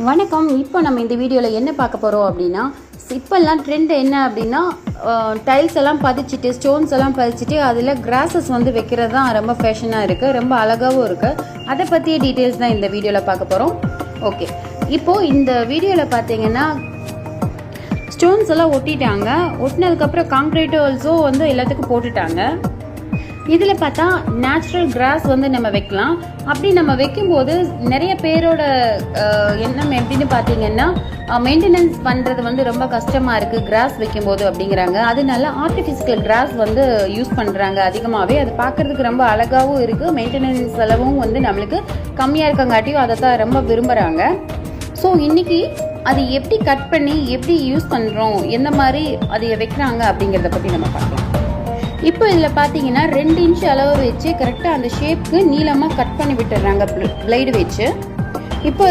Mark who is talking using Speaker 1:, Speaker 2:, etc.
Speaker 1: வணக்கம். இப்போ நம்ம இந்த வீடியோவில் என்ன பார்க்க போகிறோம் அப்படின்னா, இப்போல்லாம் ட்ரெண்ட் என்ன அப்படின்னா, டைல்ஸ் எல்லாம் பதிச்சுட்டு ஸ்டோன்ஸ் எல்லாம் பதிச்சுட்டு அதில் கிராஸஸ் வந்து வைக்கிறது தான் ரொம்ப ஃபேஷனாக இருக்குது, ரொம்ப அழகாகவும் இருக்குது. அதை பற்றிய டீட்டெயில்ஸ் தான் இந்த வீடியோவில் பார்க்க போகிறோம். ஓகே, இப்போது இந்த வீடியோவில் பார்த்தீங்கன்னா ஸ்டோன்ஸ் எல்லாம் ஒட்டிட்டாங்க. ஒட்டினதுக்கப்புறம் காங்க்ரீட் ஆல்சோ வந்து எல்லாத்துக்கும் போட்டுட்டாங்க. இதில் பார்த்தா நேச்சுரல் கிராஸ் வந்து நம்ம வைக்கலாம். அப்படி நம்ம வைக்கும்போது நிறைய பேரோட எண்ணம் எப்படின்னு பார்த்தீங்கன்னா, மெயின்டெனன்ஸ் பண்ணுறது வந்து ரொம்ப கஷ்டமாக இருக்குது கிராஸ் வைக்கும்போது அப்படிங்கிறாங்க. அதனால ஆர்டிஃபிஷியல் கிராஸ் வந்து யூஸ் பண்ணுறாங்க அதிகமாகவே. அது பார்க்குறதுக்கு ரொம்ப அழகாகவும் இருக்குது, மெயின்டெனன்ஸ் செலவும் வந்து நம்மளுக்கு கம்மியாக இருக்கங்காட்டியும் அதை தான் ரொம்ப விரும்புகிறாங்க. ஸோ இன்றைக்கி அது எப்படி கட் பண்ணி எப்படி யூஸ் பண்ணுறோம், எந்த மாதிரி அதை வைக்கிறாங்க அப்படிங்கிறத பற்றி நம்ம பார்க்கலாம். இப்போ இதில் பார்த்தீங்கன்னா 2 இன்ச் அளவு வச்சு கரெக்டாக அந்த ஷேப்புக்கு நீளமாக கட் பண்ணி விட்டுடுறாங்க பிளேடு வச்சு. இப்போ